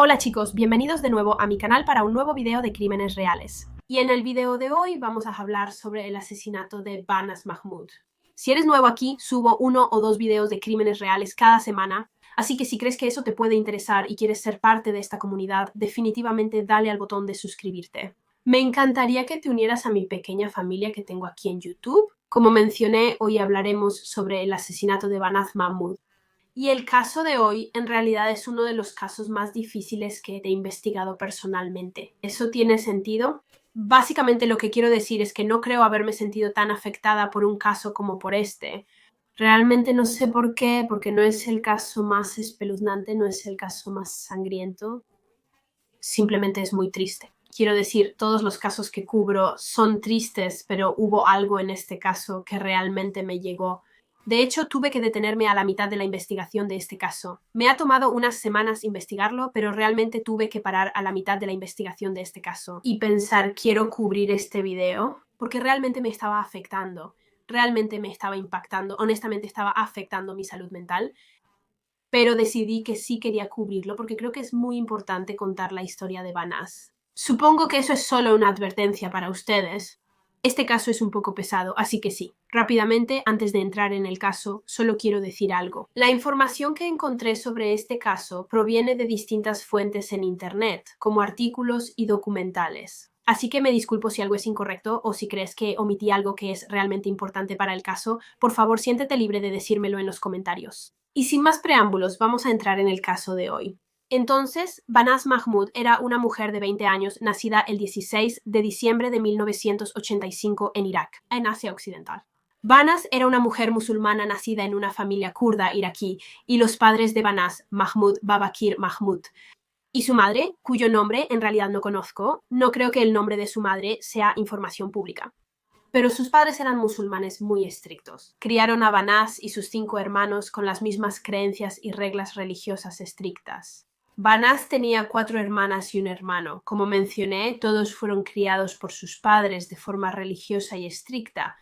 Hola chicos, bienvenidos de nuevo a mi canal para un nuevo video de crímenes reales. Y en el video de hoy vamos a hablar sobre el asesinato de Banaz Mahmoud. Si eres nuevo aquí, subo 1 o 2 videos de crímenes reales cada semana, así que si crees que eso te puede interesar y quieres ser parte de esta comunidad, definitivamente dale al botón de suscribirte. Me encantaría que te unieras a mi pequeña familia que tengo aquí en YouTube. Como mencioné, hoy hablaremos sobre el asesinato de Banaz Mahmoud. Y el caso de hoy en realidad es uno de los casos más difíciles que he investigado personalmente. ¿Eso tiene sentido? Básicamente lo que quiero decir es que no creo haberme sentido tan afectada por un caso como por este. Realmente no sé por qué, porque no es el caso más espeluznante, no es el caso más sangriento. Simplemente es muy triste. Quiero decir, todos los casos que cubro son tristes, pero hubo algo en este caso que realmente me llegó. De hecho, tuve que detenerme a la mitad de la investigación de este caso. Me ha tomado unas semanas investigarlo, pero realmente tuve que parar a la mitad de la investigación de este caso y pensar, quiero cubrir este video, porque realmente me estaba afectando, realmente me estaba impactando, honestamente estaba afectando mi salud mental, pero decidí que sí quería cubrirlo porque creo que es muy importante contar la historia de Banaz. Supongo que eso es solo una advertencia para ustedes. Este caso es un poco pesado, así que sí. Rápidamente, antes de entrar en el caso, solo quiero decir algo. La información que encontré sobre este caso proviene de distintas fuentes en Internet, como artículos y documentales. Así que me disculpo si algo es incorrecto o si crees que omití algo que es realmente importante para el caso. Por favor, siéntete libre de decírmelo en los comentarios. Y sin más preámbulos, vamos a entrar en el caso de hoy. Entonces, Banaz Mahmoud era una mujer de 20 años nacida el 16 de diciembre de 1985 en Irak, en Asia Occidental. Banaz era una mujer musulmana nacida en una familia kurda iraquí y los padres de Banaz, Mahmoud Babakir Mahmoud, y su madre, cuyo nombre en realidad no conozco, no creo que el nombre de su madre sea información pública. Pero sus padres eran musulmanes muy estrictos. Criaron a Banaz y sus 5 hermanos con las mismas creencias y reglas religiosas estrictas. Banaz tenía 4 hermanas y un hermano. Como mencioné, todos fueron criados por sus padres de forma religiosa y estricta.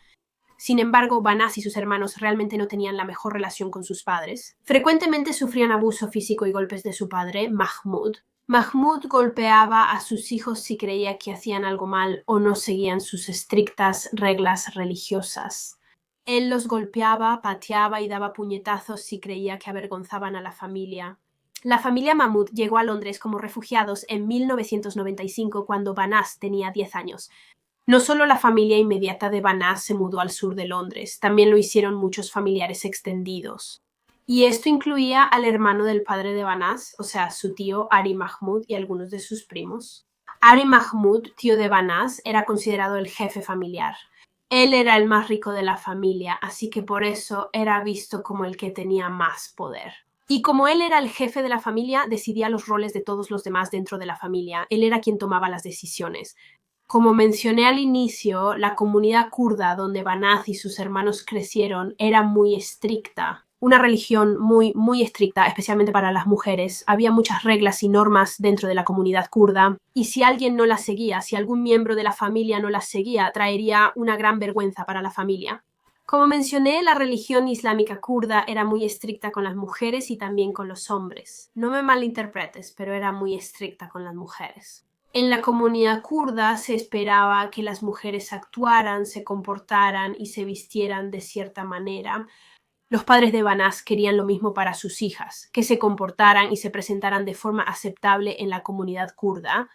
Sin embargo, Banaz y sus hermanos realmente no tenían la mejor relación con sus padres. Frecuentemente sufrían abuso físico y golpes de su padre, Mahmoud. Mahmoud golpeaba a sus hijos si creía que hacían algo mal o no seguían sus estrictas reglas religiosas. Él los golpeaba, pateaba y daba puñetazos si creía que avergonzaban a la familia. La familia Mahmoud llegó a Londres como refugiados en 1995 cuando Banaz tenía 10 años. No solo la familia inmediata de Banaz se mudó al sur de Londres, también lo hicieron muchos familiares extendidos. Y esto incluía al hermano del padre de Banaz, o sea, su tío Ari Mahmoud y algunos de sus primos. Ari Mahmoud, tío de Banaz, era considerado el jefe familiar. Él era el más rico de la familia, así que por eso era visto como el que tenía más poder. Y como él era el jefe de la familia, decidía los roles de todos los demás dentro de la familia. Él era quien tomaba las decisiones. Como mencioné al inicio, la comunidad kurda donde Banaz y sus hermanos crecieron era muy estricta. Una religión muy estricta, especialmente para las mujeres. Había muchas reglas y normas dentro de la comunidad kurda, y si alguien no las seguía, si algún miembro de la familia no las seguía, traería una gran vergüenza para la familia. Como mencioné, la religión islámica kurda era muy estricta con las mujeres y también con los hombres. No me malinterpretes, pero era muy estricta con las mujeres. En la comunidad kurda se esperaba que las mujeres actuaran, se comportaran y se vistieran de cierta manera. Los padres de Banaz querían lo mismo para sus hijas, que se comportaran y se presentaran de forma aceptable en la comunidad kurda.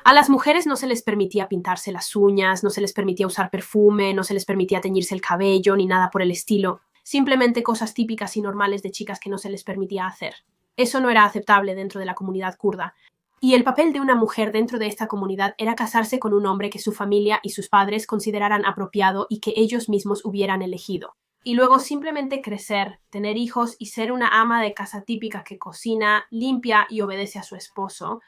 A las mujeres no se les permitía pintarse las uñas, no se les permitía usar perfume, no se les permitía teñirse el cabello ni nada por el estilo. Simplemente cosas típicas y normales de chicas que no se les permitía hacer. Eso no era aceptable dentro de la comunidad kurda. Y el papel de una mujer dentro de esta comunidad era casarse con un hombre que su familia y sus padres consideraran apropiado y que ellos mismos hubieran elegido. Y luego simplemente crecer, tener hijos y ser una ama de casa típica que cocina, limpia y obedece a su esposo.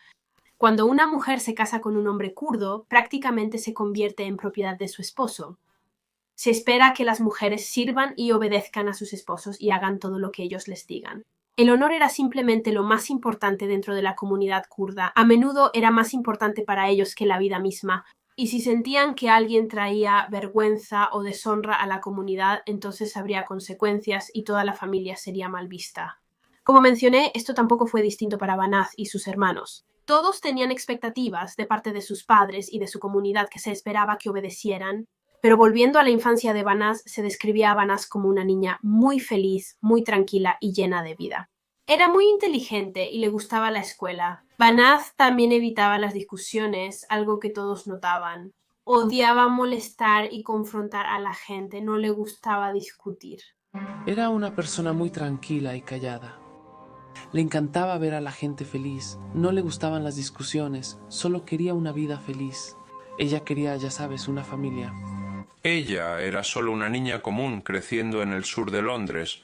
Cuando una mujer se casa con un hombre kurdo, prácticamente se convierte en propiedad de su esposo. Se espera que las mujeres sirvan y obedezcan a sus esposos y hagan todo lo que ellos les digan. El honor era simplemente lo más importante dentro de la comunidad kurda. A menudo era más importante para ellos que la vida misma. Y si sentían que alguien traía vergüenza o deshonra a la comunidad, entonces habría consecuencias y toda la familia sería mal vista. Como mencioné, esto tampoco fue distinto para Banaz y sus hermanos. Todos tenían expectativas de parte de sus padres y de su comunidad que se esperaba que obedecieran, pero volviendo a la infancia de Banaz, se describía a Banaz como una niña muy feliz, muy tranquila y llena de vida. Era muy inteligente y le gustaba la escuela. Banaz también evitaba las discusiones, algo que todos notaban. Odiaba molestar y confrontar a la gente, no le gustaba discutir. Era una persona muy tranquila y callada. Le encantaba ver a la gente feliz, no le gustaban las discusiones, solo quería una vida feliz. Ella quería, ya sabes, una familia. Ella era solo una niña común creciendo en el sur de Londres.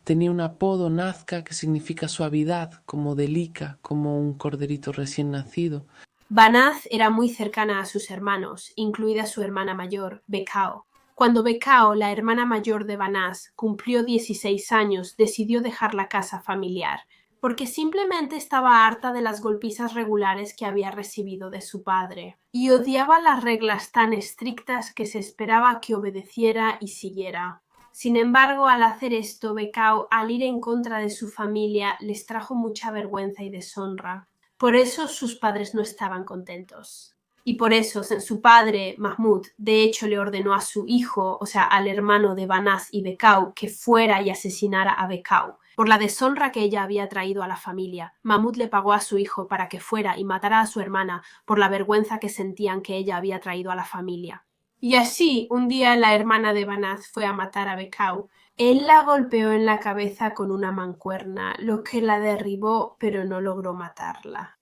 Tenía un apodo Nazca que significa suavidad, como delica, como un corderito recién nacido. Banaz era muy cercana a sus hermanos, incluida su hermana mayor, Bekao. Cuando Bekao, la hermana mayor de Banaz, cumplió 16 años, decidió dejar la casa familiar, porque simplemente estaba harta de las golpizas regulares que había recibido de su padre, y odiaba las reglas tan estrictas que se esperaba que obedeciera y siguiera. Sin embargo, al hacer esto, Bekao, al ir en contra de su familia, les trajo mucha vergüenza y deshonra. Por eso sus padres no estaban contentos. Y por eso su padre, Mahmud, de hecho le ordenó a su hijo, o sea, al hermano de Banaz y Bekao, que fuera y asesinara a Bekao. Por la deshonra que ella había traído a la familia, Mahmud le pagó a su hijo para que fuera y matara a su hermana por la vergüenza que sentían que ella había traído a la familia. Y así, un día la hermana de Banaz fue a matar a Bekao. Él la golpeó en la cabeza con una mancuerna, lo que la derribó, pero no logró matarla.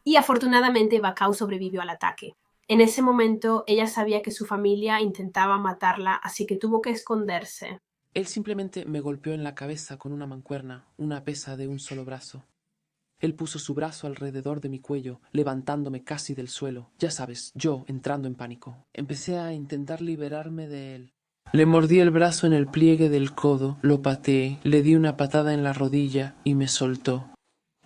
Y afortunadamente Bakao sobrevivió al ataque. En ese momento ella sabía que su familia intentaba matarla, así que tuvo que esconderse. Él simplemente me golpeó en la cabeza con una mancuerna, una pesa de un solo brazo. Él puso su brazo alrededor de mi cuello, levantándome casi del suelo. Ya sabes, yo entrando en pánico. Empecé a intentar liberarme de él. Le mordí el brazo en el pliegue del codo, lo pateé, le di una patada en la rodilla y me soltó.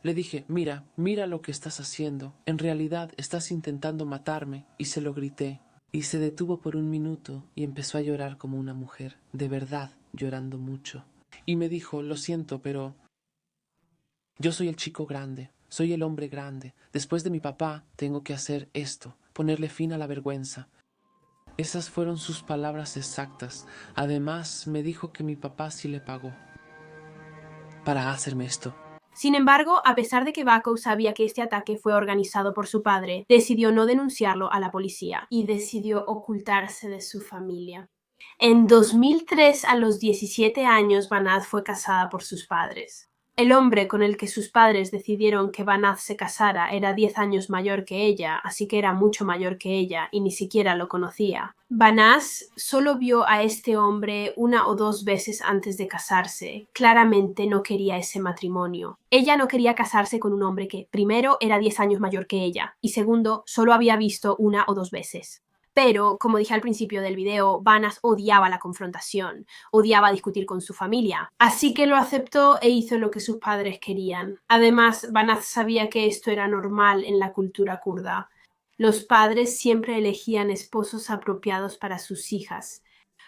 Le dije, mira, mira lo que estás haciendo. En realidad estás intentando matarme. Y se lo grité. Y se detuvo por un minuto y empezó a llorar como una mujer, de verdad, llorando mucho. Y me dijo, lo siento, pero yo soy el chico grande, soy el hombre grande. Después de mi papá, tengo que hacer esto, ponerle fin a la vergüenza. Esas fueron sus palabras exactas. Además, me dijo que mi papá sí le pagó para hacerme esto. Sin embargo, a pesar de que Bakao sabía que este ataque fue organizado por su padre, decidió no denunciarlo a la policía y decidió ocultarse de su familia. En 2003, a los 17 años, Banaz fue casada por sus padres. El hombre con el que sus padres decidieron que Banaz se casara era 10 años mayor que ella, así que era mucho mayor que ella y ni siquiera lo conocía. Banaz solo vio a este hombre una o dos veces antes de casarse. Claramente no quería ese matrimonio. Ella no quería casarse con un hombre que, primero, era 10 años mayor que ella y, segundo, solo había visto una o dos veces. Pero, como dije al principio del video, Banaz odiaba la confrontación, odiaba discutir con su familia, así que lo aceptó e hizo lo que sus padres querían. Además, Banaz sabía que esto era normal en la cultura kurda. Los padres siempre elegían esposos apropiados para sus hijas,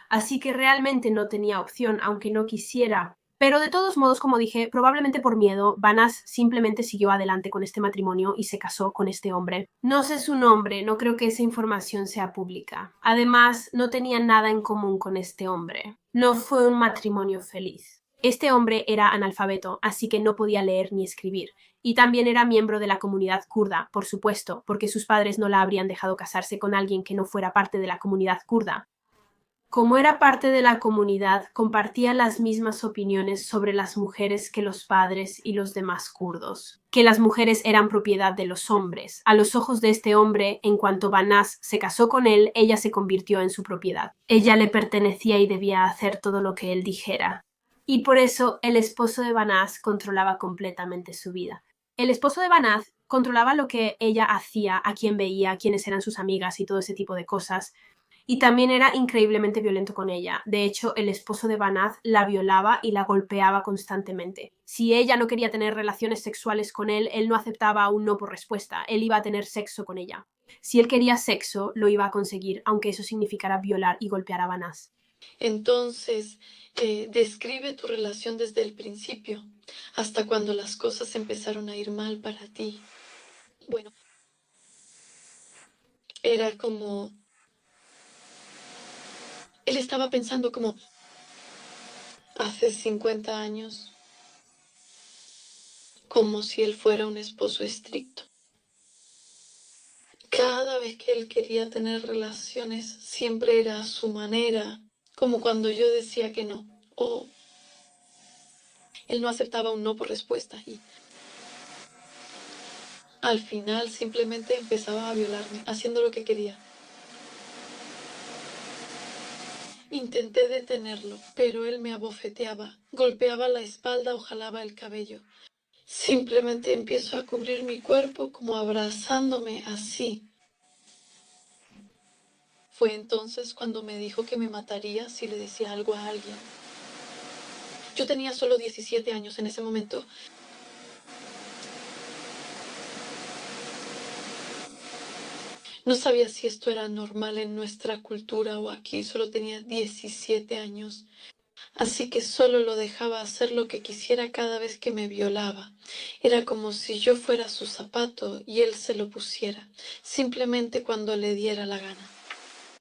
así que realmente no tenía opción, aunque no quisiera. Pero de todos modos, como dije, probablemente por miedo, Banaz simplemente siguió adelante con este matrimonio y se casó con este hombre. No sé su nombre, no creo que esa información sea pública. Además, no tenía nada en común con este hombre. No fue un matrimonio feliz. Este hombre era analfabeto, así que no podía leer ni escribir. Y también era miembro de la comunidad kurda, por supuesto, porque sus padres no la habrían dejado casarse con alguien que no fuera parte de la comunidad kurda. Como era parte de la comunidad, compartía las mismas opiniones sobre las mujeres que los padres y los demás kurdos, que las mujeres eran propiedad de los hombres. A los ojos de este hombre, en cuanto Banaz se casó con él, ella se convirtió en su propiedad. Ella le pertenecía y debía hacer todo lo que él dijera. Y por eso el esposo de Banaz controlaba completamente su vida. El esposo de Banaz controlaba lo que ella hacía, a quién veía, quiénes eran sus amigas y todo ese tipo de cosas. Y también era increíblemente violento con ella. De hecho, el esposo de Banaz la violaba y la golpeaba constantemente. Si ella no quería tener relaciones sexuales con él, él no aceptaba un no por respuesta. Él iba a tener sexo con ella. Si él quería sexo, lo iba a conseguir, aunque eso significara violar y golpear a Banaz. Entonces, describe tu relación desde el principio. hasta cuando las cosas empezaron a ir mal para ti. Bueno, era como... Él estaba pensando como hace 50 años, como si él fuera un esposo estricto. Cada vez que él quería tener relaciones, siempre era a su manera, como cuando yo decía que no, o él no aceptaba un no por respuesta y al final simplemente empezaba a violarme, haciendo lo que quería. Intenté detenerlo, pero él me abofeteaba, golpeaba la espalda o jalaba el cabello. Simplemente empiezo a cubrir mi cuerpo como abrazándome así. Fue entonces cuando me dijo que me mataría si le decía algo a alguien. Yo tenía solo 17 años en ese momento. No sabía si esto era normal en nuestra cultura o aquí. Solo tenía 17 años. Así que solo lo dejaba hacer lo que quisiera cada vez que me violaba. Era como si yo fuera su zapato y él se lo pusiera, simplemente cuando le diera la gana.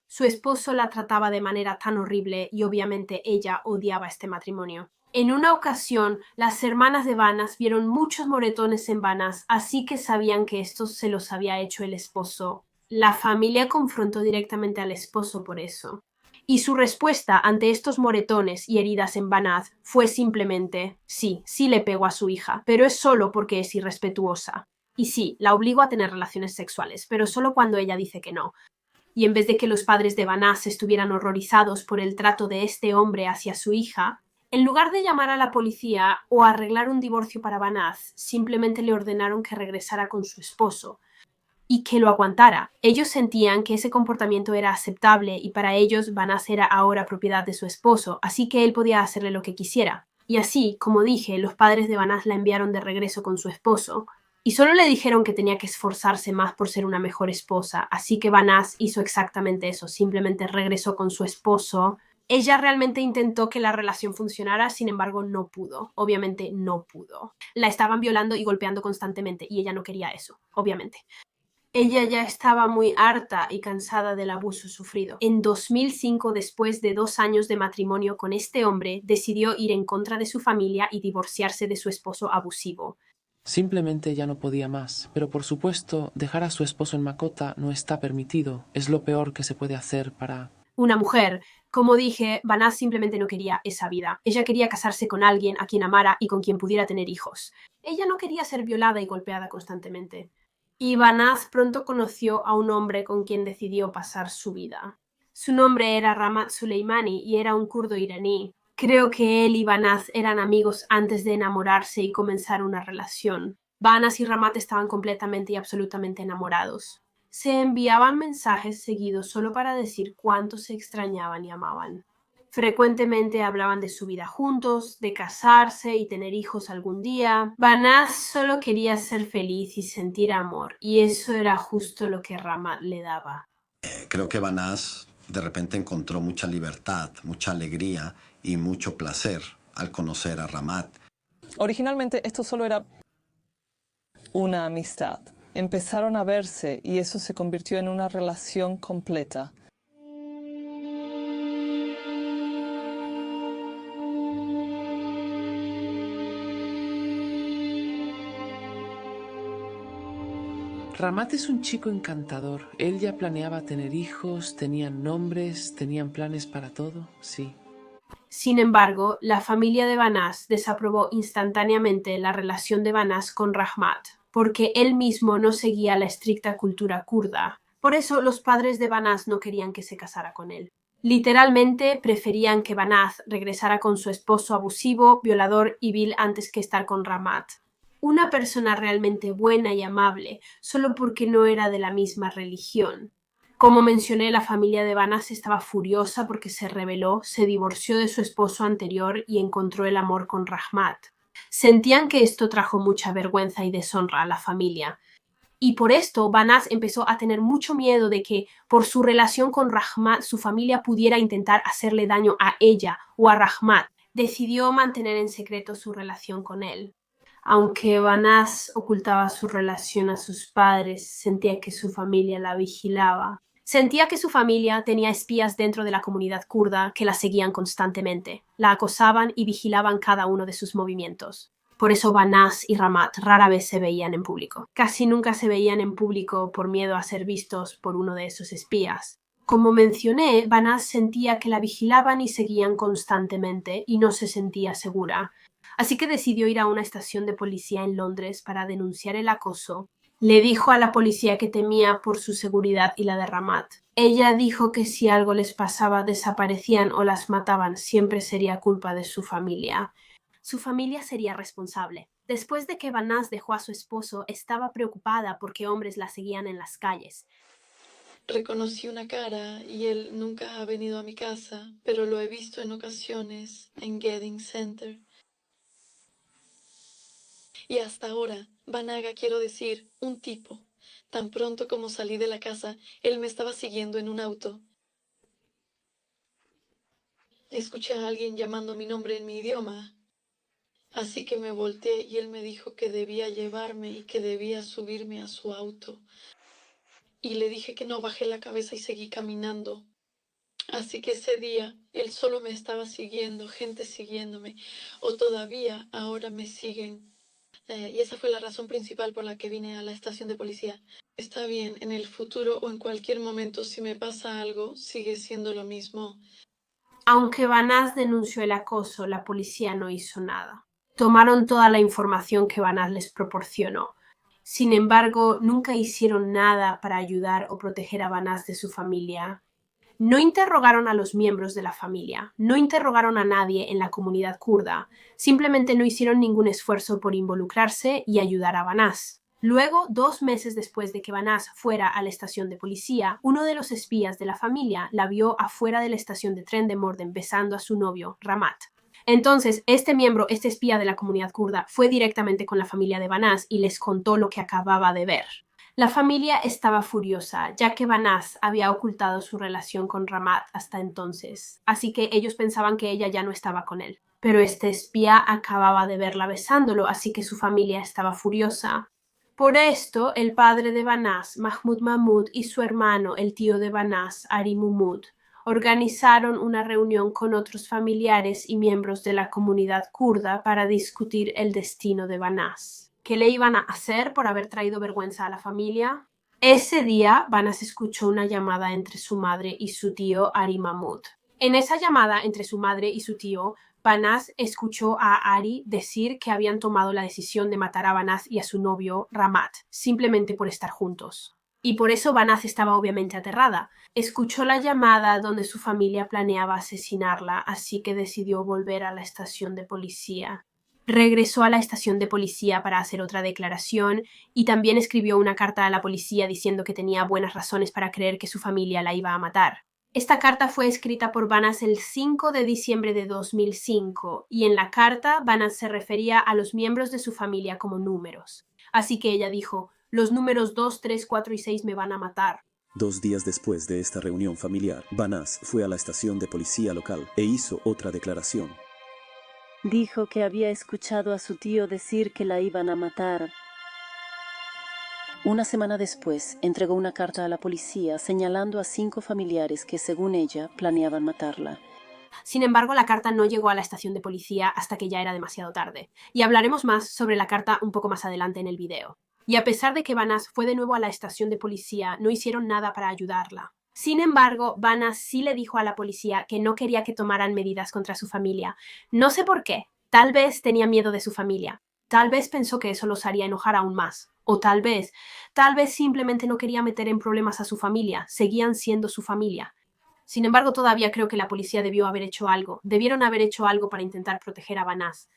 Su esposo la trataba de manera tan horrible y obviamente ella odiaba este matrimonio. En una ocasión, las hermanas de Banas vieron muchos moretones en Banas, así que sabían que estos se los había hecho el esposo. La familia confrontó directamente al esposo por eso. Y su respuesta ante estos moretones y heridas en Banaz fue simplemente: sí, sí le pego a su hija, pero es solo porque es irrespetuosa. Y sí, la obligo a tener relaciones sexuales, pero solo cuando ella dice que no. Y en vez de que los padres de Banaz estuvieran horrorizados por el trato de este hombre hacia su hija, en lugar de llamar a la policía o arreglar un divorcio para Banaz, simplemente le ordenaron que regresara con su esposo y que lo aguantara. Ellos sentían que ese comportamiento era aceptable y para ellos Banaz era ahora propiedad de su esposo, así que él podía hacerle lo que quisiera. Y así, como dije, los padres de Banaz la enviaron de regreso con su esposo, y solo le dijeron que tenía que esforzarse más por ser una mejor esposa, así que Banaz hizo exactamente eso, simplemente regresó con su esposo. Ella realmente intentó que la relación funcionara, sin embargo no pudo, obviamente no pudo. La estaban violando y golpeando constantemente y ella no quería eso, obviamente. Ella ya estaba muy harta y cansada del abuso sufrido. En 2005, después de 2 años de matrimonio con este hombre, decidió ir en contra de su familia y divorciarse de su esposo abusivo. Simplemente ya no podía más, pero por supuesto, dejar a su esposo en Makota no está permitido. Es lo peor que se puede hacer para... Una mujer. Como dije, Banaz simplemente no quería esa vida. Ella quería casarse con alguien a quien amara y con quien pudiera tener hijos. Ella no quería ser violada y golpeada constantemente. Y Banaz pronto conoció a un hombre con quien decidió pasar su vida. Su nombre era Ramat Suleimani y era un kurdo iraní. Creo que él y Banaz eran amigos antes de enamorarse y comenzar una relación. Banaz y Ramat estaban completamente y absolutamente enamorados. Se enviaban mensajes seguidos solo para decir cuánto se extrañaban y amaban. Frecuentemente hablaban de su vida juntos, de casarse y tener hijos algún día. Banaz solo quería ser feliz y sentir amor, y eso era justo lo que Ramat le daba. Creo que Banaz de repente encontró mucha libertad, mucha alegría y mucho placer al conocer a Ramat. Originalmente esto solo era una amistad. Empezaron a verse y eso se convirtió en una relación completa. Ramat es un chico encantador. Él ya planeaba tener hijos, tenían nombres, tenían planes para todo, sí. Sin embargo, la familia de Banaz desaprobó instantáneamente la relación de Banaz con Rahmat, porque él mismo no seguía la estricta cultura kurda. Por eso los padres de Banaz no querían que se casara con él. Literalmente preferían que Banaz regresara con su esposo abusivo, violador y vil antes que estar con Rahmat. Una persona realmente buena y amable, solo porque no era de la misma religión. Como mencioné, la familia de Banaz estaba furiosa porque se rebeló, se divorció de su esposo anterior y encontró el amor con Rahmat. Sentían que esto trajo mucha vergüenza y deshonra a la familia. Y por esto Banaz empezó a tener mucho miedo de que, por su relación con Rahmat, su familia pudiera intentar hacerle daño a ella o a Rahmat. decidió mantener en secreto su relación con él. Aunque Banaz ocultaba su relación a sus padres, sentía que su familia la vigilaba. Sentía que su familia tenía espías dentro de la comunidad kurda que la seguían constantemente, la acosaban y vigilaban cada uno de sus movimientos. Por eso Banaz y Ramat rara vez se veían en público. Casi nunca se veían en público por miedo a ser vistos por uno de esos espías. Como mencioné, Banaz sentía que la vigilaban y seguían constantemente y no se sentía segura. Así que decidió ir a una estación de policía en Londres para denunciar el acoso. Le dijo a la policía que temía por su seguridad y la de Ramat. Ella dijo que si algo les pasaba, desaparecían o las mataban, siempre sería culpa de su familia. Su familia sería responsable. Después de que Banaz dejó a su esposo, estaba preocupada porque hombres la seguían en las calles. Reconocí una cara y él nunca ha venido a mi casa, pero lo he visto en ocasiones en Getting Center. Y hasta ahora, Banaga, quiero decir, un tipo. Tan pronto como salí de la casa, él me estaba siguiendo en un auto. Escuché a alguien llamando mi nombre en mi idioma. Así que me volteé y él me dijo que debía llevarme y que debía subirme a su auto. Y le dije que no, bajé la cabeza y seguí caminando. Así que ese día él solo me estaba siguiendo, gente siguiéndome, o todavía ahora me siguen. Y esa fue la razón principal por la que vine a la estación de policía. Está bien, en el futuro o en cualquier momento, si me pasa algo, sigue siendo lo mismo. Aunque Banaz denunció el acoso, la policía no hizo nada. Tomaron toda la información que Banaz les proporcionó. Sin embargo, nunca hicieron nada para ayudar o proteger a Banaz de su familia. No interrogaron a los miembros de la familia, no interrogaron a nadie en la comunidad kurda, simplemente no hicieron ningún esfuerzo por involucrarse y ayudar a Banaz. Luego, 2 meses después de que Banaz fuera a la estación de policía, uno de los espías de la familia la vio afuera de la estación de tren de Morden besando a su novio, Ramat. Entonces, este espía de la comunidad kurda, fue directamente con la familia de Banaz y les contó lo que acababa de ver. La familia estaba furiosa, ya que Banaz había ocultado su relación con Ramat hasta entonces, así que ellos pensaban que ella ya no estaba con él. Pero este espía acababa de verla besándolo, así que su familia estaba furiosa. Por esto, el padre de Banaz, Mahmoud Mahmud, y su hermano, el tío de Banaz, Ari Mahmud, organizaron una reunión con otros familiares y miembros de la comunidad kurda para discutir el destino de Banaz. ¿Qué le iban a hacer por haber traído vergüenza a la familia? Ese día, Banaz escuchó una llamada entre su madre y su tío Ari Mahmud. En esa llamada entre su madre y su tío, Banaz escuchó a Ari decir que habían tomado la decisión de matar a Banaz y a su novio Ramat, simplemente por estar juntos. Y por eso Banaz estaba obviamente aterrada. Escuchó la llamada donde su familia planeaba asesinarla, así que decidió volver a la estación de policía. Regresó a la estación de policía para hacer otra declaración y también escribió una carta a la policía diciendo que tenía buenas razones para creer que su familia la iba a matar. Esta carta fue escrita por Banaz el 5 de diciembre de 2005 y en la carta Banaz se refería a los miembros de su familia como números. Así que ella dijo: los números 2, 3, 4 y 6 me van a matar. 2 días después de esta reunión familiar, Banaz fue a la estación de policía local e hizo otra declaración. Dijo que había escuchado a su tío decir que la iban a matar. Una semana después, entregó una carta a la policía señalando a 5 familiares que, según ella, planeaban matarla. Sin embargo, la carta no llegó a la estación de policía hasta que ya era demasiado tarde. Y hablaremos más sobre la carta un poco más adelante en el video. Y a pesar de que Banaz fue de nuevo a la estación de policía, no hicieron nada para ayudarla. Sin embargo, Banaz sí le dijo a la policía que no quería que tomaran medidas contra su familia. No sé por qué. Tal vez tenía miedo de su familia. Tal vez pensó que eso los haría enojar aún más. O tal vez simplemente no quería meter en problemas a su familia. Seguían siendo su familia. Sin embargo, todavía creo que la policía debió haber hecho algo. Debieron haber hecho algo para intentar proteger a Banaz.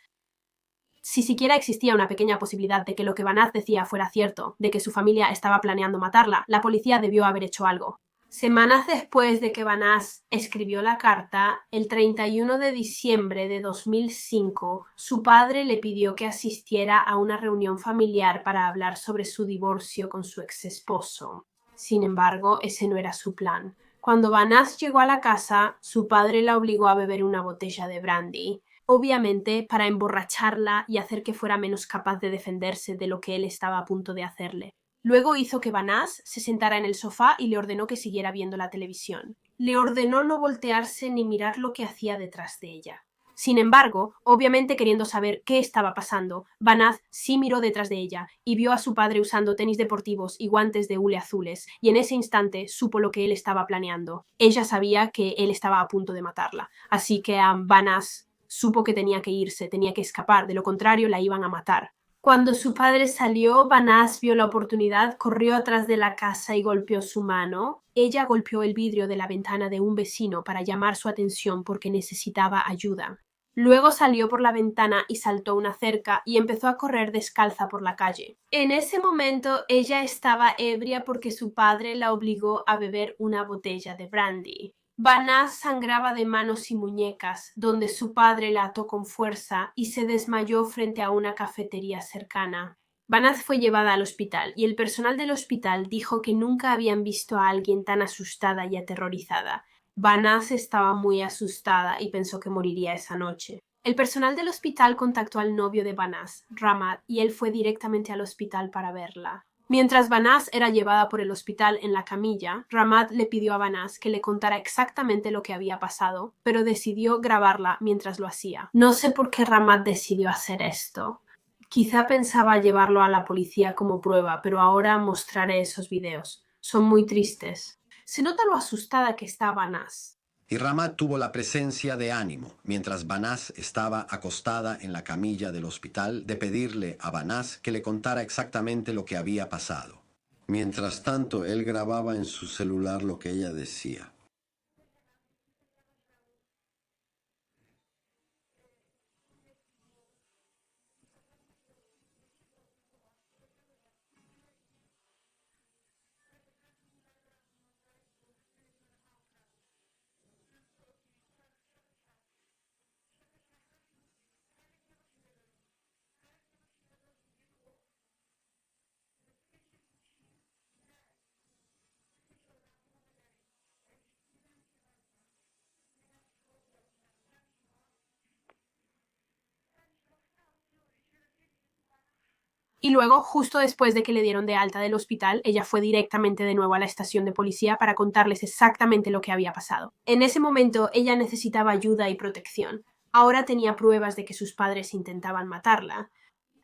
Si siquiera existía una pequeña posibilidad de que lo que Banaz decía fuera cierto, de que su familia estaba planeando matarla, la policía debió haber hecho algo. Semanas después de que Banaz escribió la carta, el 31 de diciembre de 2005, su padre le pidió que asistiera a una reunión familiar para hablar sobre su divorcio con su ex esposo. Sin embargo, ese no era su plan. Cuando Banaz llegó a la casa, su padre la obligó a beber una botella de brandy. obviamente para emborracharla y hacer que fuera menos capaz de defenderse de lo que él estaba a punto de hacerle. Luego hizo que Banás se sentara en el sofá y le ordenó que siguiera viendo la televisión. Le ordenó no voltearse ni mirar lo que hacía detrás de ella. Sin embargo, obviamente queriendo saber qué estaba pasando, Banaz sí miró detrás de ella y vio a su padre usando tenis deportivos y guantes de hule azules, y en ese instante supo lo que él estaba planeando. Ella sabía que él estaba a punto de matarla, así que Banaz supo que tenía que irse, tenía que escapar, de lo contrario la iban a matar. Cuando su padre salió, Banaz vio la oportunidad, corrió atrás de la casa y golpeó su mano. Ella golpeó el vidrio de la ventana de un vecino para llamar su atención porque necesitaba ayuda. Luego salió por la ventana y saltó una cerca y empezó a correr descalza por la calle. En ese momento ella estaba ebria porque su padre la obligó a beber una botella de brandy. Banaz sangraba de manos y muñecas, donde su padre la ató con fuerza y se desmayó frente a una cafetería cercana. Banaz fue llevada al hospital y el personal del hospital dijo que nunca habían visto a alguien tan asustada y aterrorizada. Banaz estaba muy asustada y pensó que moriría esa noche. El personal del hospital contactó al novio de Banaz, Ramad, y él fue directamente al hospital para verla. Mientras Banaz era llevada por el hospital en la camilla, Ramad le pidió a Banaz que le contara exactamente lo que había pasado, pero decidió grabarla mientras lo hacía. No sé por qué Ramad decidió hacer esto. Quizá pensaba llevarlo a la policía como prueba, pero ahora mostraré esos videos. Son muy tristes. Se nota lo asustada que está Banaz. Y Ramad tuvo la presencia de ánimo, mientras Banaz estaba acostada en la camilla del hospital, de pedirle a Banaz que le contara exactamente lo que había pasado. Mientras tanto, él grababa en su celular lo que ella decía. Y luego, justo después de que le dieron de alta del hospital, ella fue directamente de nuevo a la estación de policía para contarles exactamente lo que había pasado. En ese momento, ella necesitaba ayuda y protección. Ahora tenía pruebas de que sus padres intentaban matarla.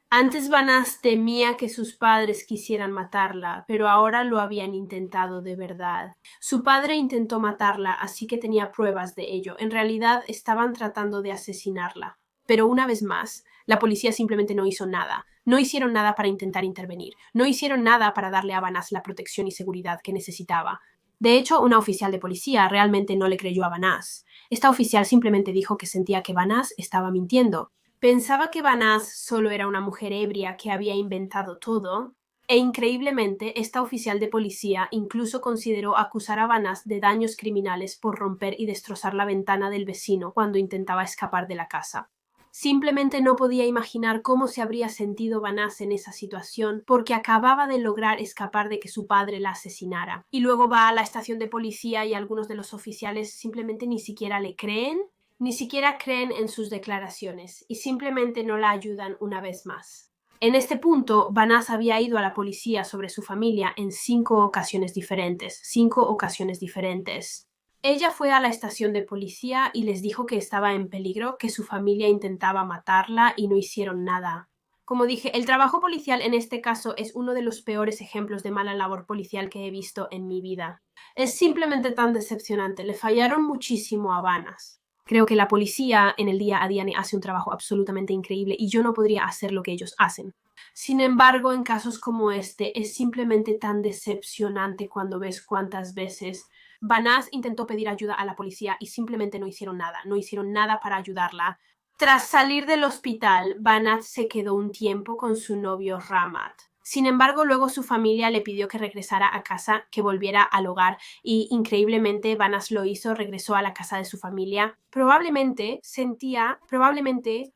Antes Banaz temía que sus padres quisieran matarla, pero ahora lo habían intentado de verdad. Su padre intentó matarla, así que tenía pruebas de ello. En realidad estaban tratando de asesinarla. Pero una vez más, la policía simplemente no hizo nada. No hicieron nada para intentar intervenir. No hicieron nada para darle a Banaz la protección y seguridad que necesitaba. De hecho, una oficial de policía realmente no le creyó a Banaz. Esta oficial simplemente dijo que sentía que Banaz estaba mintiendo. Pensaba que Banaz solo era una mujer ebria que había inventado todo, e increíblemente esta oficial de policía incluso consideró acusar a Banaz de daños criminales por romper y destrozar la ventana del vecino cuando intentaba escapar de la casa. Simplemente no podía imaginar cómo se habría sentido Banaz en esa situación porque acababa de lograr escapar de que su padre la asesinara. Y luego va a la estación de policía y algunos de los oficiales simplemente ni siquiera le creen. Ni siquiera creen en sus declaraciones y simplemente no la ayudan una vez más. En este punto, Banaz había ido a la policía sobre su familia en 5 ocasiones diferentes. 5 ocasiones diferentes. Ella fue a la estación de policía y les dijo que estaba en peligro, que su familia intentaba matarla y no hicieron nada. Como dije, el trabajo policial en este caso es uno de los peores ejemplos de mala labor policial que he visto en mi vida. Es simplemente tan decepcionante. Le fallaron muchísimo a Banaz. Creo que la policía en el día a día hace un trabajo absolutamente increíble y yo no podría hacer lo que ellos hacen. Sin embargo, en casos como este, es simplemente tan decepcionante cuando ves cuántas veces Banaz intentó pedir ayuda a la policía y simplemente no hicieron nada. No hicieron nada para ayudarla. Tras salir del hospital, Banaz se quedó un tiempo con su novio Ramad. Sin embargo, luego su familia le pidió que regresara a casa, que volviera al hogar y increíblemente Banaz lo hizo, regresó a la casa de su familia. Probablemente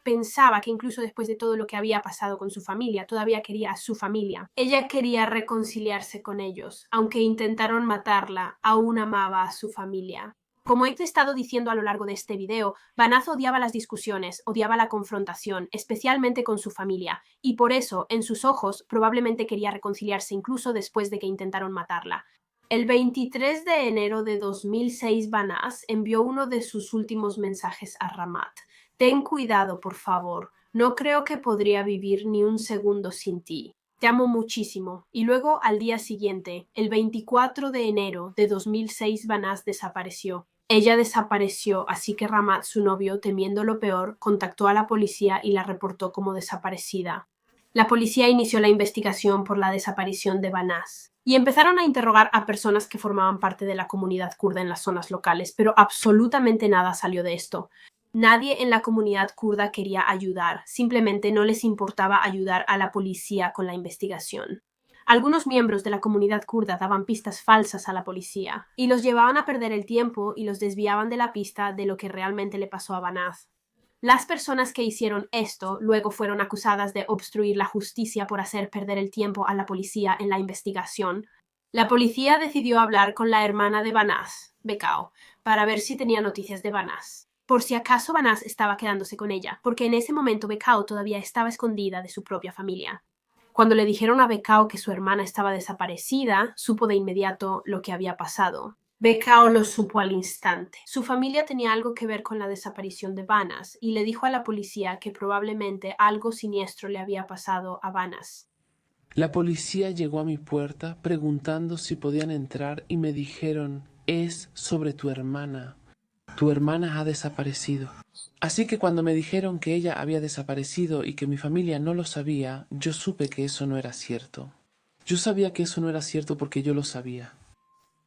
pensaba que incluso después de todo lo que había pasado con su familia, todavía quería a su familia. Ella quería reconciliarse con ellos. Aunque intentaron matarla, aún amaba a su familia. Como he estado diciendo a lo largo de este video, Banaz odiaba las discusiones, odiaba la confrontación, especialmente con su familia, y por eso, en sus ojos, probablemente quería reconciliarse incluso después de que intentaron matarla. El 23 de enero de 2006, Banaz envió uno de sus últimos mensajes a Ramat. Ten cuidado, por favor. No creo que podría vivir ni un segundo sin ti. Te amo muchísimo. Y luego, al día siguiente, el 24 de enero de 2006, Banaz desapareció. Ella desapareció, así que Ramat, su novio, temiendo lo peor, contactó a la policía y la reportó como desaparecida. La policía inició la investigación por la desaparición de Banaz y empezaron a interrogar a personas que formaban parte de la comunidad kurda en las zonas locales, pero absolutamente nada salió de esto. Nadie en la comunidad kurda quería ayudar, simplemente no les importaba ayudar a la policía con la investigación. Algunos miembros de la comunidad kurda daban pistas falsas a la policía y los llevaban a perder el tiempo y los desviaban de la pista de lo que realmente le pasó a Banaz. Las personas que hicieron esto luego fueron acusadas de obstruir la justicia por hacer perder el tiempo a la policía en la investigación. La policía decidió hablar con la hermana de Banaz, Bekao, para ver si tenía noticias de Banaz, por si acaso Banaz estaba quedándose con ella, porque en ese momento Bekao todavía estaba escondida de su propia familia. Cuando le dijeron a Bekao que su hermana estaba desaparecida, supo de inmediato lo que había pasado. Bekao lo supo al instante. Su familia tenía algo que ver con la desaparición de Banaz y le dijo a la policía que probablemente algo siniestro le había pasado a Banaz. La policía llegó a mi puerta preguntando si podían entrar y me dijeron, es sobre tu hermana. Tu hermana ha desaparecido. Así que cuando me dijeron que ella había desaparecido y que mi familia no lo sabía, yo supe que eso no era cierto. Yo sabía que eso no era cierto porque yo lo sabía.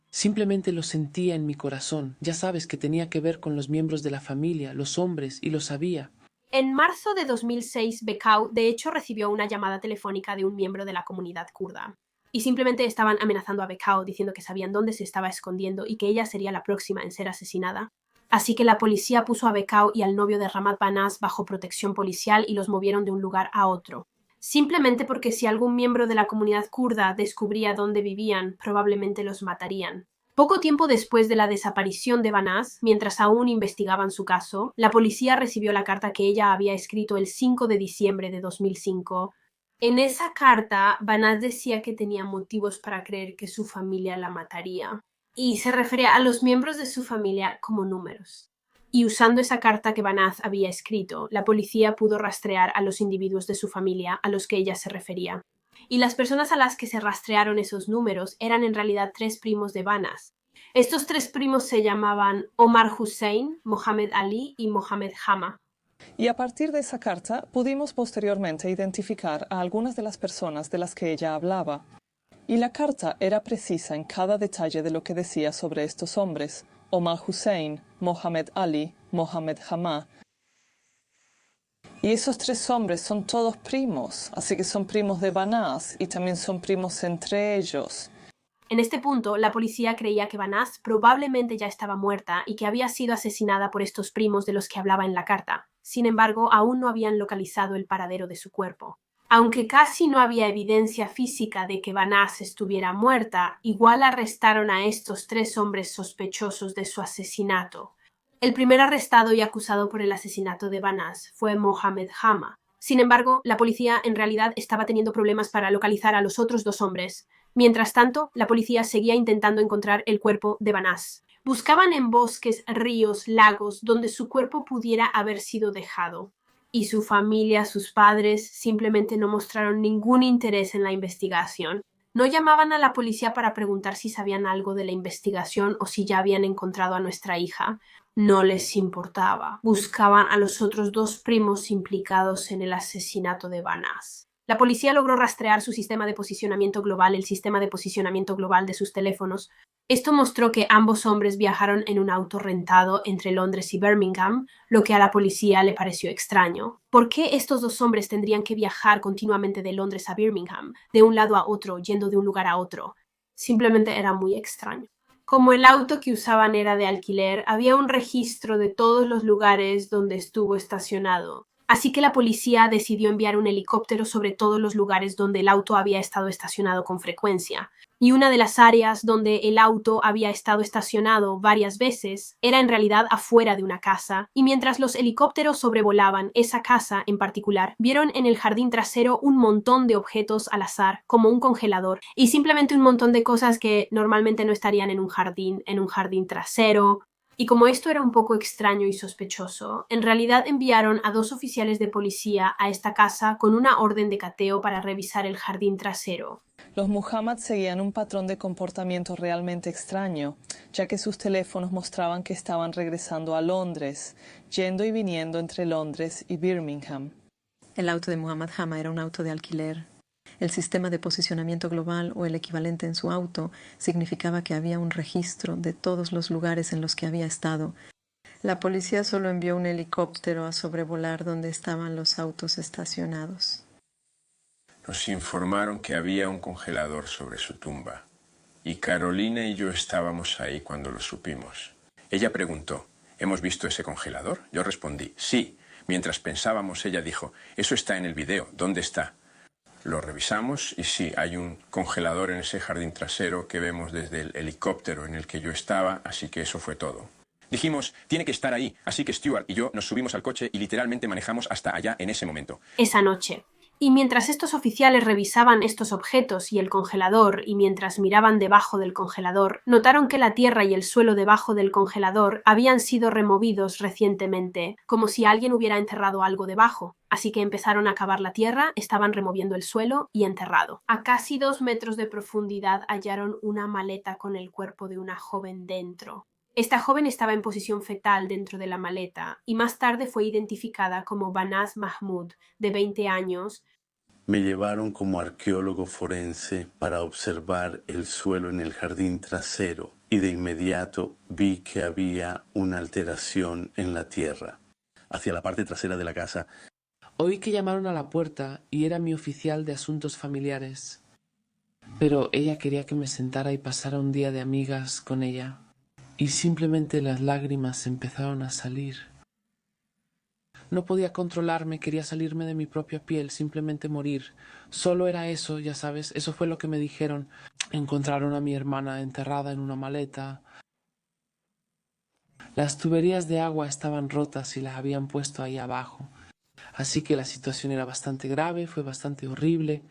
Simplemente lo sentía en mi corazón. Ya sabes que tenía que ver con los miembros de la familia, los hombres, y lo sabía. En marzo de 2006, Bekao de hecho recibió una llamada telefónica de un miembro de la comunidad kurda. Y simplemente estaban amenazando a Bekao diciendo que sabían dónde se estaba escondiendo y que ella sería la próxima en ser asesinada. Así que la policía puso a Bekao y al novio de Ramat Banaz bajo protección policial y los movieron de un lugar a otro. Simplemente porque si algún miembro de la comunidad kurda descubría dónde vivían, probablemente los matarían. Poco tiempo después de la desaparición de Banaz, mientras aún investigaban su caso, la policía recibió la carta que ella había escrito el 5 de diciembre de 2005. En esa carta, Banaz decía que tenía motivos para creer que su familia la mataría, y se refería a los miembros de su familia como números. Y usando esa carta que Banaz había escrito, la policía pudo rastrear a los individuos de su familia a los que ella se refería. Y las personas a las que se rastrearon esos números eran en realidad 3 primos de Banaz. Estos 3 primos se llamaban Omar Hussein, Mohammed Ali y Mohammed Hama. Y a partir de esa carta pudimos posteriormente identificar a algunas de las personas de las que ella hablaba. Y la carta era precisa en cada detalle de lo que decía sobre estos hombres: Omar Hussein, Mohammed Ali, Mohammed Hama. Y esos 3 hombres son todos primos, así que son primos de Banaz y también son primos entre ellos. En este punto, la policía creía que Banaz probablemente ya estaba muerta y que había sido asesinada por estos primos de los que hablaba en la carta. Sin embargo, aún no habían localizado el paradero de su cuerpo. Aunque casi no había evidencia física de que Banaz estuviera muerta, igual arrestaron a estos 3 hombres sospechosos de su asesinato. El primer arrestado y acusado por el asesinato de Banaz fue Mohammed Hama. Sin embargo, la policía en realidad estaba teniendo problemas para localizar a los otros 2 hombres. Mientras tanto, la policía seguía intentando encontrar el cuerpo de Banaz. Buscaban en bosques, ríos, lagos, donde su cuerpo pudiera haber sido dejado. Y su familia, sus padres, simplemente no mostraron ningún interés en la investigación. No llamaban a la policía para preguntar si sabían algo de la investigación o si ya habían encontrado a nuestra hija. No les importaba. Buscaban a los otros 2 primos implicados en el asesinato de Banaz. La policía logró rastrear su sistema de posicionamiento global, el sistema de posicionamiento global de sus teléfonos. Esto mostró que ambos hombres viajaron en un auto rentado entre Londres y Birmingham, lo que a la policía le pareció extraño. ¿Por qué estos 2 hombres tendrían que viajar continuamente de Londres a Birmingham, de un lado a otro, yendo de un lugar a otro? Simplemente era muy extraño. Como el auto que usaban era de alquiler, había un registro de todos los lugares donde estuvo estacionado. Así que la policía decidió enviar un helicóptero sobre todos los lugares donde el auto había estado estacionado con frecuencia. Y una de las áreas donde el auto había estado estacionado varias veces era en realidad afuera de una casa, y mientras los helicópteros sobrevolaban esa casa en particular, vieron en el jardín trasero un montón de objetos al azar, como un congelador, y simplemente un montón de cosas que normalmente no estarían en un jardín trasero. Y como esto era un poco extraño y sospechoso, en realidad enviaron a 2 oficiales de policía a esta casa con una orden de cateo para revisar el jardín trasero. Los Muhammad seguían un patrón de comportamiento realmente extraño, ya que sus teléfonos mostraban que estaban regresando a Londres, yendo y viniendo entre Londres y Birmingham. El auto de Muhammad Hama era un auto de alquiler. El sistema de posicionamiento global o el equivalente en su auto significaba que había un registro de todos los lugares en los que había estado. La policía solo envió un helicóptero a sobrevolar donde estaban los autos estacionados. Nos informaron que había un congelador sobre su tumba. Y Carolina y yo estábamos ahí cuando lo supimos. Ella preguntó, ¿hemos visto ese congelador? Yo respondí, sí. Mientras pensábamos, ella dijo, eso está en el video, ¿dónde está? Lo revisamos y sí, hay un congelador en ese jardín trasero que vemos desde el helicóptero en el que yo estaba, así que eso fue todo. Dijimos, tiene que estar ahí, así que Stuart y yo nos subimos al coche y literalmente manejamos hasta allá en ese momento. Esa noche. Y mientras estos oficiales revisaban estos objetos y el congelador, y mientras miraban debajo del congelador, notaron que la tierra y el suelo debajo del congelador habían sido removidos recientemente, como si alguien hubiera enterrado algo debajo. Así que empezaron a cavar la tierra, estaban removiendo el suelo y enterrado. A casi 2 metros de profundidad hallaron una maleta con el cuerpo de una joven dentro. Esta joven estaba en posición fetal dentro de la maleta y más tarde fue identificada como Banaz Mahmoud, de 20 años. Me llevaron como arqueólogo forense para observar el suelo en el jardín trasero y de inmediato vi que había una alteración en la tierra. Hacia la parte trasera de la casa. Oí que llamaron a la puerta y era mi oficial de asuntos familiares. Pero ella quería que me sentara y pasara un día de amigas con ella. Y simplemente las lágrimas empezaron a salir. No podía controlarme, quería salirme de mi propia piel, simplemente morir. Solo era eso, ya sabes, eso fue lo que me dijeron. Encontraron a mi hermana enterrada en una maleta. Las tuberías de agua estaban rotas y las habían puesto ahí abajo. Así que la situación era bastante grave, fue bastante horrible.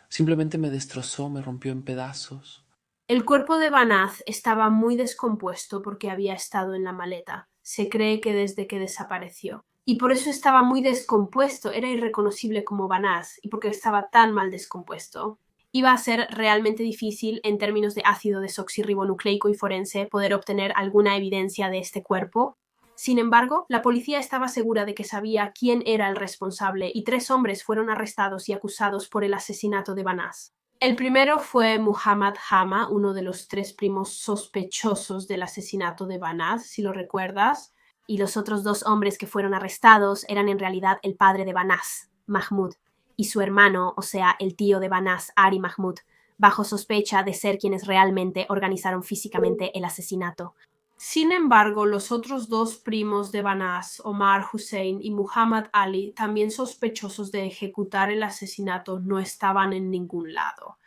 Simplemente me destrozó, me rompió en pedazos. El cuerpo de Banaz estaba muy descompuesto porque había estado en la maleta. Se cree que desde que desapareció. Y por eso estaba muy descompuesto, era irreconocible como Banaz, y porque estaba tan mal descompuesto. Iba a ser realmente difícil, en términos de ácido desoxirribonucleico y forense, poder obtener alguna evidencia de este cuerpo. Sin embargo, la policía estaba segura de que sabía quién era el responsable y 3 hombres fueron arrestados y acusados por el asesinato de Banaz. El primero fue Muhammad Hama, uno de los 3 primos sospechosos del asesinato de Banaz, si lo recuerdas. Y los otros 2 hombres que fueron arrestados eran en realidad el padre de Banaz, Mahmoud, y su hermano, o sea, el tío de Banaz, Ari Mahmoud, bajo sospecha de ser quienes realmente organizaron físicamente el asesinato. Sin embargo, los otros 2 primos de Banaz, Omar Hussein y Muhammad Ali, también sospechosos de ejecutar el asesinato, no estaban en ningún lado.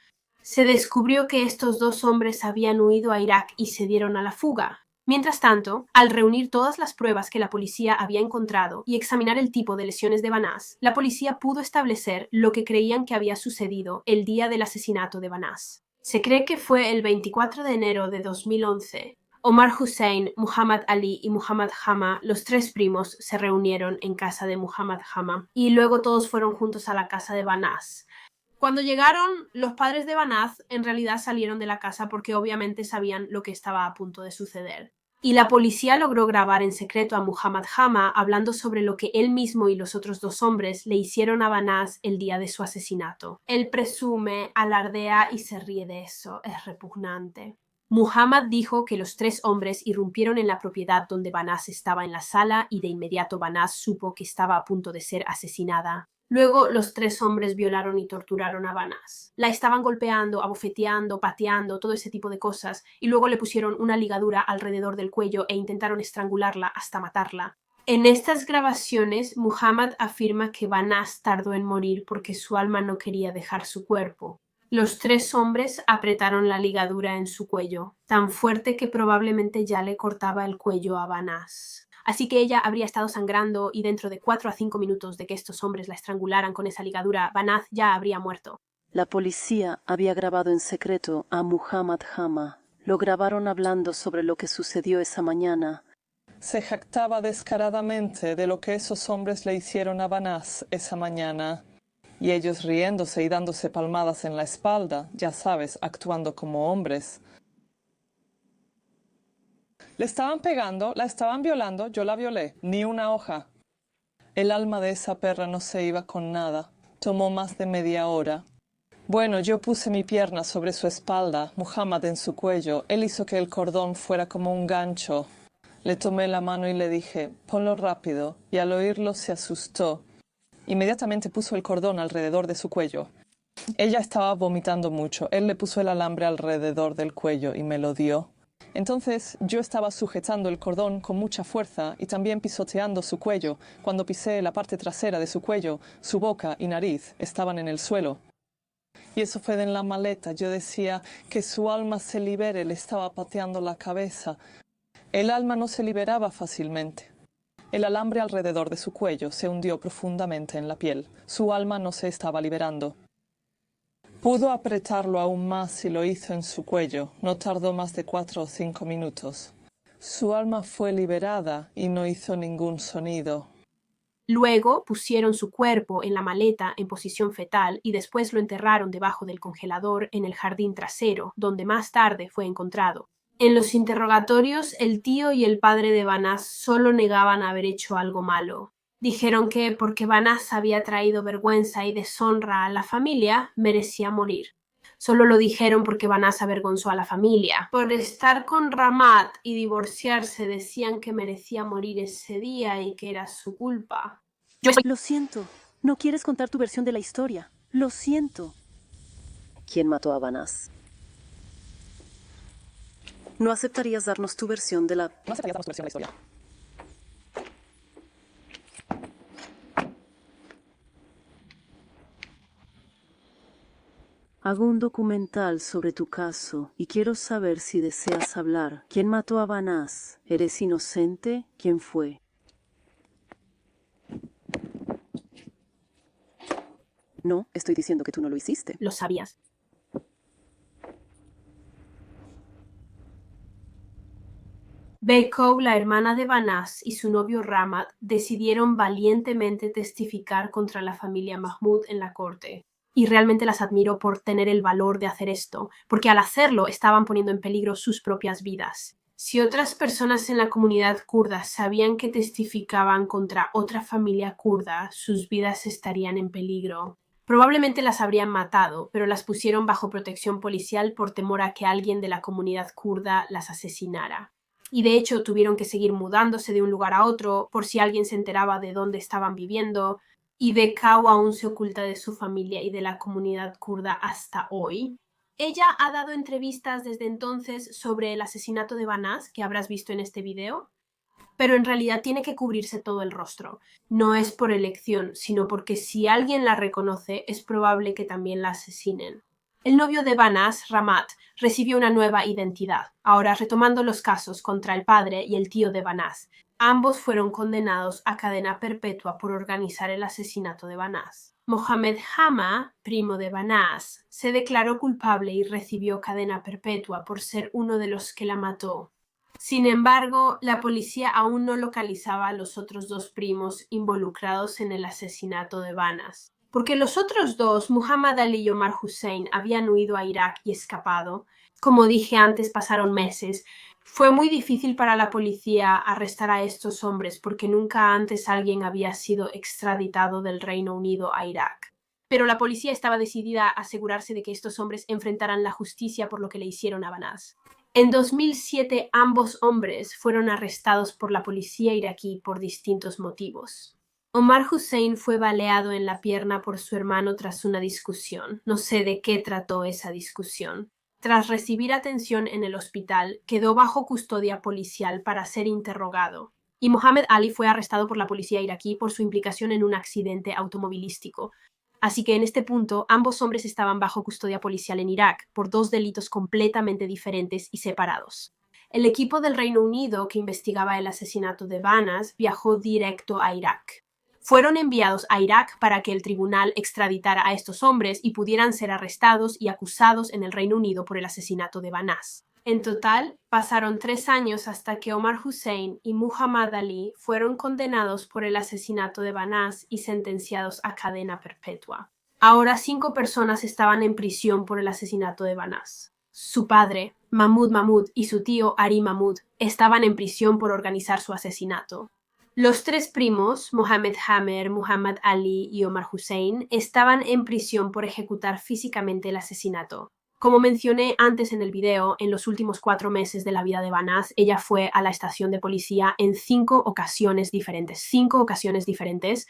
Se descubrió que estos 2 hombres habían huido a Irak y se dieron a la fuga. Mientras tanto, al reunir todas las pruebas que la policía había encontrado y examinar el tipo de lesiones de Banaz, la policía pudo establecer lo que creían que había sucedido el día del asesinato de Banaz. Se cree que fue el 24 de enero de 2011. Omar Hussein, Muhammad Ali y Muhammad Hama, los 3 primos, se reunieron en casa de Muhammad Hama y luego todos fueron juntos a la casa de Banaz. Cuando llegaron, los padres de Banaz en realidad salieron de la casa porque obviamente sabían lo que estaba a punto de suceder. Y la policía logró grabar en secreto a Muhammad Hama hablando sobre lo que él mismo y los otros 2 hombres le hicieron a Banaz el día de su asesinato. Él presume, alardea y se ríe de eso. Es repugnante. Muhammad dijo que los 3 hombres irrumpieron en la propiedad donde Banaz estaba en la sala y de inmediato Banaz supo que estaba a punto de ser asesinada. Luego los 3 hombres violaron y torturaron a Banaz. La estaban golpeando, abofeteando, pateando, todo ese tipo de cosas, y luego le pusieron una ligadura alrededor del cuello e intentaron estrangularla hasta matarla. En estas grabaciones, Muhammad afirma que Banaz tardó en morir porque su alma no quería dejar su cuerpo. Los tres hombres apretaron la ligadura en su cuello, tan fuerte que probablemente ya le cortaba el cuello a Banaz. Así que ella habría estado sangrando y dentro de 4 a 5 minutos de que estos hombres la estrangularan con esa ligadura, Banaz ya habría muerto. La policía había grabado en secreto a Muhammad Hama. Lo grabaron hablando sobre lo que sucedió esa mañana. Se jactaba descaradamente de lo que esos hombres le hicieron a Banaz esa mañana. Y ellos riéndose y dándose palmadas en la espalda, ya sabes, actuando como hombres. Le estaban pegando, la estaban violando, yo la violé, ni una hoja. El alma de esa perra no se iba con nada. Tomó más de media hora. Bueno, yo puse mi pierna sobre su espalda, Muhammad en su cuello. Él hizo que el cordón fuera como un gancho. Le tomé la mano y le dije, ponlo rápido, y al oírlo se asustó. Inmediatamente puso el cordón alrededor de su cuello. Ella estaba vomitando mucho. Él le puso el alambre alrededor del cuello y me lo dio. Entonces yo estaba sujetando el cordón con mucha fuerza y también pisoteando su cuello. Cuando pisé la parte trasera de su cuello, su boca y nariz estaban en el suelo. Y eso fue en la maleta. Yo decía que su alma se libere, le estaba pateando la cabeza. El alma no se liberaba fácilmente. El alambre alrededor de su cuello se hundió profundamente en la piel. Su alma no se estaba liberando. Pudo apretarlo aún más y lo hizo en su cuello. No tardó más de 4 o 5 minutos. Su alma fue liberada y no hizo ningún sonido. Luego pusieron su cuerpo en la maleta en posición fetal y después lo enterraron debajo del congelador en el jardín trasero, donde más tarde fue encontrado. En los interrogatorios, el tío y el padre de Banaz solo negaban haber hecho algo malo. Dijeron que porque Banaz había traído vergüenza y deshonra a la familia, merecía morir. Solo lo dijeron porque Banaz avergonzó a la familia. Por estar con Ramat y divorciarse decían que merecía morir ese día y que era su culpa. Lo siento. No quieres contar tu versión de la historia. Lo siento. ¿Quién mató a Banaz? ¿No aceptarías darnos tu versión de la... No aceptarías darnos tu versión de la historia. Hago un documental sobre tu caso y quiero saber si deseas hablar. ¿Quién mató a Banaz? ¿Eres inocente? ¿Quién fue? No, estoy diciendo que tú no lo hiciste. Lo sabías. Bekou, la hermana de Banaz, y su novio Ramat decidieron valientemente testificar contra la familia Mahmoud en la corte. Y realmente las admiro por tener el valor de hacer esto, porque al hacerlo estaban poniendo en peligro sus propias vidas. Si otras personas en la comunidad kurda sabían que testificaban contra otra familia kurda, sus vidas estarían en peligro. Probablemente las habrían matado, pero las pusieron bajo protección policial por temor a que alguien de la comunidad kurda las asesinara. Y de hecho tuvieron que seguir mudándose de un lugar a otro por si alguien se enteraba de dónde estaban viviendo, y Bekou aún se oculta de su familia y de la comunidad kurda hasta hoy. Ella ha dado entrevistas desde entonces sobre el asesinato de Banaz, que habrás visto en este video, pero en realidad tiene que cubrirse todo el rostro. No es por elección, sino porque si alguien la reconoce, es probable que también la asesinen. El novio de Banaz, Ramat, recibió una nueva identidad. Ahora, retomando los casos contra el padre y el tío de Banaz, ambos fueron condenados a cadena perpetua por organizar el asesinato de Banaz. Mohamed Hama, primo de Banaz, se declaró culpable y recibió cadena perpetua por ser uno de los que la mató. Sin embargo, la policía aún no localizaba a los otros dos primos involucrados en el asesinato de Banaz. Porque los otros dos, Muhammad Ali y Omar Hussein, habían huido a Irak y escapado. Como dije antes, pasaron meses. Fue muy difícil para la policía arrestar a estos hombres porque nunca antes alguien había sido extraditado del Reino Unido a Irak. Pero la policía estaba decidida a asegurarse de que estos hombres enfrentaran la justicia por lo que le hicieron a Banaz. En 2007, ambos hombres fueron arrestados por la policía iraquí por distintos motivos. Omar Hussein fue baleado en la pierna por su hermano tras una discusión. No sé de qué trató esa discusión. Tras recibir atención en el hospital, quedó bajo custodia policial para ser interrogado. y Mohammed Ali fue arrestado por la policía iraquí por su implicación en un accidente automovilístico. Así que en este punto, ambos hombres estaban bajo custodia policial en Irak por dos delitos completamente diferentes y separados. El equipo del Reino Unido que investigaba el asesinato de Banas viajó directo a Irak. Fueron enviados a Irak para que el tribunal extraditara a estos hombres y pudieran ser arrestados y acusados en el Reino Unido por el asesinato de Banas. En total, pasaron 3 años hasta que Omar Hussein y Muhammad Ali fueron condenados por el asesinato de Banas y sentenciados a cadena perpetua. Ahora 5 personas estaban en prisión por el asesinato de Banas. Su padre, Mahmoud Mahmoud, y su tío Ari Mahmoud estaban en prisión por organizar su asesinato. Los 3 primos, Mohammed Hamer, Muhammad Ali y Omar Hussein, estaban en prisión por ejecutar físicamente el asesinato. Como mencioné antes en el video, en los últimos 4 meses de la vida de Banas, ella fue a la estación de policía en 5 ocasiones diferentes. 5 ocasiones diferentes.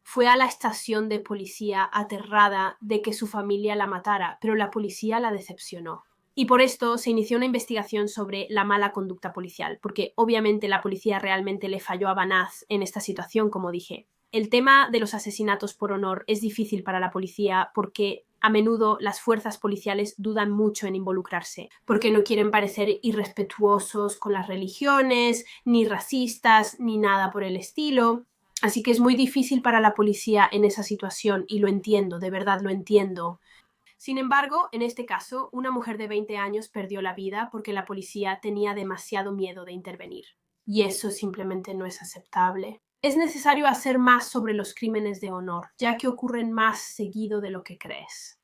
Fue a la estación de policía aterrada de que su familia la matara, pero la policía la decepcionó. Y por esto se inició una investigación sobre la mala conducta policial, porque obviamente la policía realmente le falló a Banas en esta situación, como dije. El tema de los asesinatos por honor es difícil para la policía porque a menudo las fuerzas policiales dudan mucho en involucrarse, porque no quieren parecer irrespetuosos con las religiones, ni racistas, ni nada por el estilo. Así que es muy difícil para la policía en esa situación y lo entiendo, de verdad lo entiendo. Sin embargo, en este caso, una mujer de 20 años perdió la vida porque la policía tenía demasiado miedo de intervenir. Y eso simplemente no es aceptable. Es necesario hacer más sobre los crímenes de honor, ya que ocurren más seguido de lo que crees.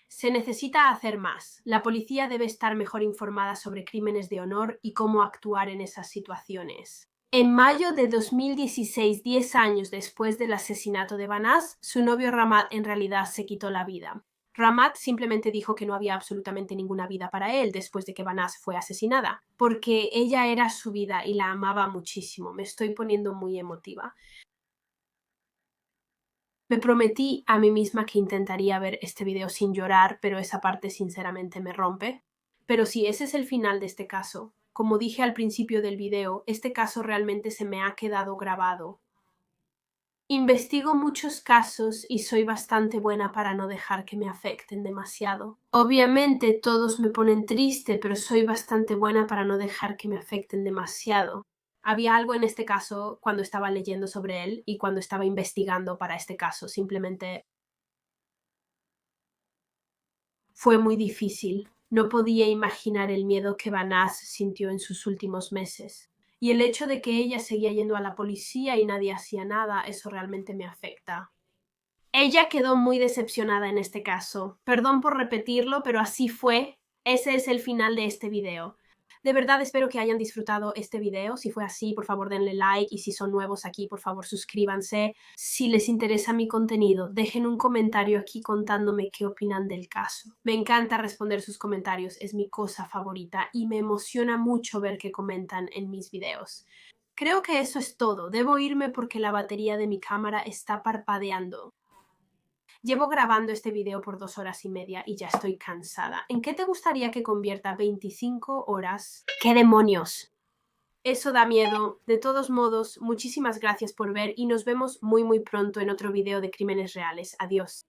Se necesita hacer más. La policía debe estar mejor informada sobre crímenes de honor y cómo actuar en esas situaciones. En mayo de 2016, 10 años después del asesinato de Banas, su novio Ramat en realidad se quitó la vida. Ramat simplemente dijo que no había absolutamente ninguna vida para él después de que Banas fue asesinada, porque ella era su vida y la amaba muchísimo. Me estoy poniendo muy emotiva. Me prometí a mí misma que intentaría ver este video sin llorar, pero esa parte sinceramente me rompe. Pero sí, ese es el final de este caso. Como dije al principio del video, este caso realmente se me ha quedado grabado. Investigo muchos casos y soy bastante buena para no dejar que me afecten demasiado. Obviamente todos me ponen triste, pero soy bastante buena para no dejar que me afecten demasiado. Había algo en este caso cuando estaba leyendo sobre él y cuando estaba investigando para este caso. Simplemente fue muy difícil. No podía imaginar el miedo que Banas sintió en sus últimos meses. Y el hecho de que ella seguía yendo a la policía y nadie hacía nada, eso realmente me afecta. Ella quedó muy decepcionada en este caso. Perdón por repetirlo, pero así fue. Ese es el final de este video. De verdad espero que hayan disfrutado este video. Si fue así, por favor denle like y si son nuevos aquí, por favor suscríbanse. Si les interesa mi contenido, dejen un comentario aquí contándome qué opinan del caso. Me encanta responder sus comentarios, es mi cosa favorita y me emociona mucho ver que comentan en mis videos. Creo que eso es todo. Debo irme porque la batería de mi cámara está parpadeando. Llevo grabando este video por 2 horas y media y ya estoy cansada. ¿En qué te gustaría que convierta 25 horas? ¡Qué demonios! Eso da miedo. De todos modos, muchísimas gracias por ver y nos vemos muy pronto en otro video de Crímenes Reales. Adiós.